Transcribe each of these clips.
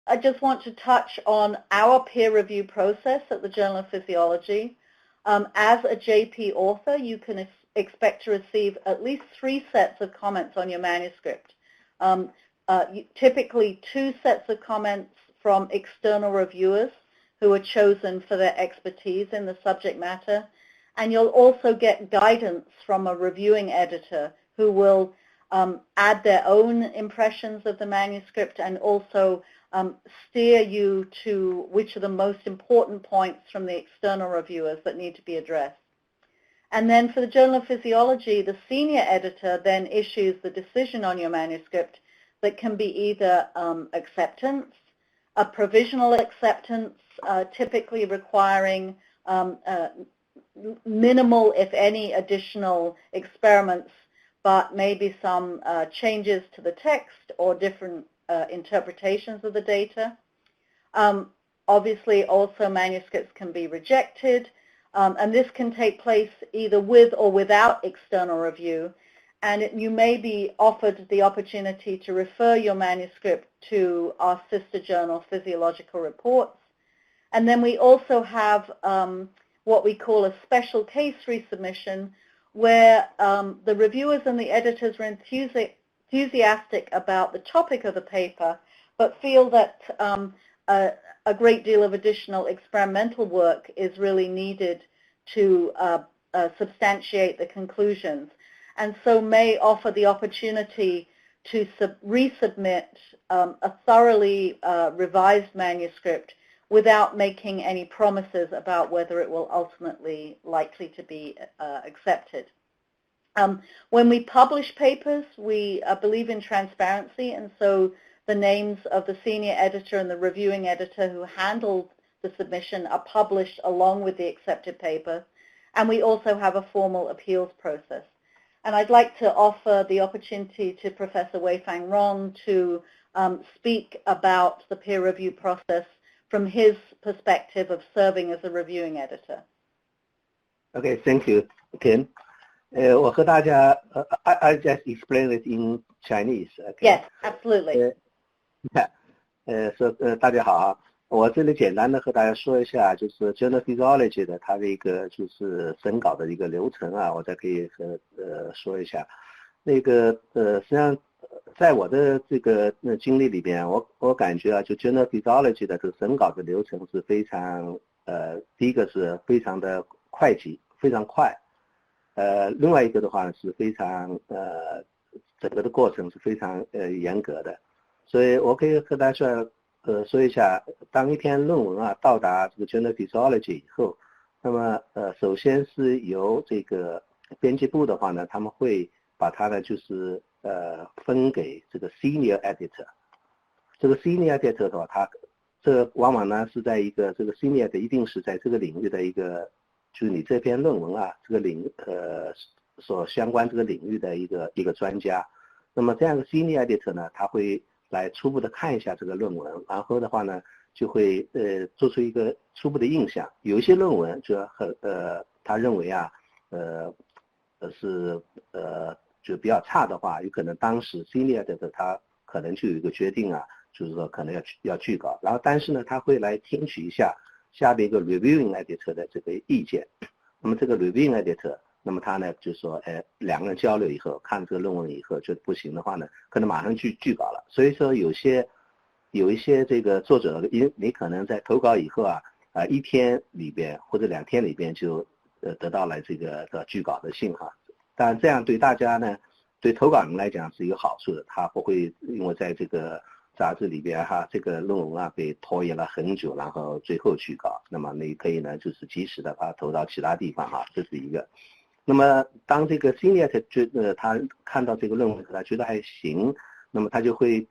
I just want to touch on our peer review process at the Journal of Physiology. As a JP author, you can expect to receive at least 3 sets of comments on your manuscript. Typically 2 sets of comments from external reviewers who are chosen for their expertise in the subject matter. And you'll also get guidance from a reviewing editor who will add their own impressions of the manuscript and also steer you to which are the most important points from the external reviewers that need to be addressed. And then for the Journal of Physiology, the senior editor then issues the decision on your manuscript that can be either acceptance, a provisional acceptance, typically requiring minimal, if any, additional experiments, but maybe some changes to the text or different interpretations of the data. Obviously, also manuscripts can be rejected, and this can take place either with or without external review. And you may be offered the opportunity to refer your manuscript to our sister journal, Physiological Reports. And then we also have what we call a special case resubmission, where the reviewers and the editors are enthusiastic about the topic of the paper, but feel that a great deal of additional experimental work is really needed to substantiate the conclusions, and so may offer the opportunity to resubmit a thoroughly revised manuscript without making any promises about whether it will ultimately likely to be accepted. When we publish papers, we believe in transparency, and so the names of the senior editor and the reviewing editor who handled the submission are published along with the accepted paper, and we also have a formal appeals process. And I'd like to offer the opportunity to Professor Weifang Rong to speak about the peer review process from his perspective of serving as a reviewing editor. Okay, thank you, Kim. I just explain it in Chinese. Okay? Yes, absolutely.大家好，我这里简单的和大家说一下，就是 Journal of Physiology 的它的一个就是审稿的一个流程啊，我再可以说一下。那个实际上在我的这个经历里边，我感觉啊，就 Journal of Physiology 的这个审稿的流程是非常第一个是非常的会计，非常快。另外一个的话是非常整个的过程是非常严格的，所以我可以和大家说一下，当一篇论文啊到达这个 Journal of Physiology 以后，那么首先是由这个编辑部的话呢，他们会把它呢就是分给这个 senior editor。这个 senior editor 的话，他这往往呢是在一个这个 senior 的一定是在这个领域的一个。就是你这篇论文啊，这个所相关这个领域的一个专家，那么这样的 senior editor 呢，他会来初步的看一下这个论文，然后的话呢，就会做出一个初步的印象。有一些论文就他认为啊，就比较差的话，有可能当时 senior editor 他可能就有一个决定啊，就是说可能要拒稿，然后但是呢，他会来听取一下。下边一个 reviewing editor 的这个意见，那么这个 reviewing editor， 那么他呢就说，两个人交流以后，看这个论文以后觉得不行的话呢，可能马上拒稿了。所以说有一些这个作者，你可能在投稿以后啊，1天里边或者2天里边就得到了这个拒稿的信号。当然这样对大家呢，对投稿人来讲是有好处的，他不会因为在这个杂志里边哈，这个论文啊被拖延了很久，然后最后拒稿，那么你可以呢就是及时的把它投到其他地方哈，这是一个。那么当这个 senior 他看到这个论文他觉得还行，那么他就会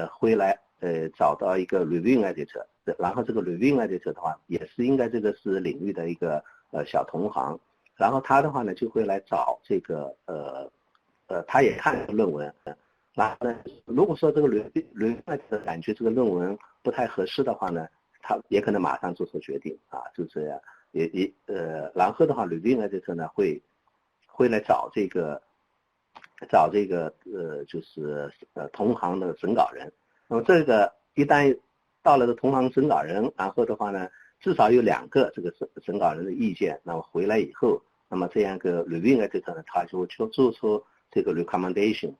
会来找到一个 reviewing editor， 然后这个 reviewing editor 的话也是应该这个是领域的一个小同行，然后他的话呢就会来找这个他也看论文。然后呢，如果说这个reviewing editor感觉这个论文不太合适的话呢，他也可能马上做出决定啊，就这样。然后的话 reviewing editor 呢会来找这个就是同行的审稿人。那么这个一旦到了的同行审稿人，然后的话呢，至少有2个这个审稿人的意见，那么回来以后，那么这样一个 reviewing editor 呢，他就会做出这个 recommendation，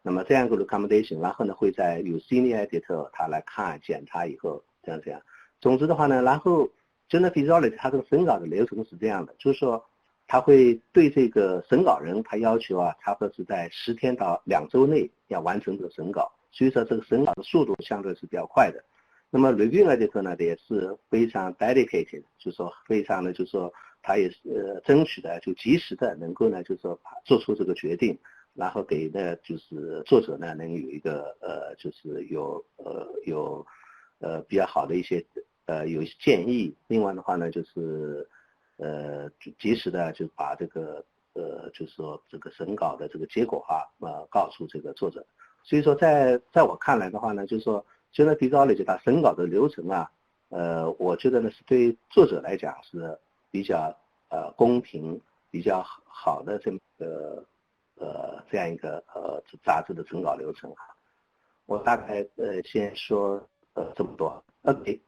那么这样一个 recommendation， 然后呢会在有 senior editor 他来看检查以后，这样。总之的话呢，然后 Journal of Physiology 它这个审稿的流程是这样的，就是说他会对这个审稿人他要求啊，差不多是在10天到2周内要完成这个审稿，所以说这个审稿的速度相对是比较快的。那么 reviewing editor 呢也是非常 dedicated， 就是说非常的就是说他也是争取的就及时的能够呢就是说做出这个决定，然后给呢就是作者呢能有一个就是有比较好的一些有建议，另外的话呢就是及时的就把这个就是说这个审稿的这个结果告诉这个作者。所以说在我看来的话呢，就是说Journal of Physiology它审稿的流程啊，我觉得呢是对作者来讲是比较公平、比较好的这样一个杂志的审稿流程啊。我大概先说这么多。OK。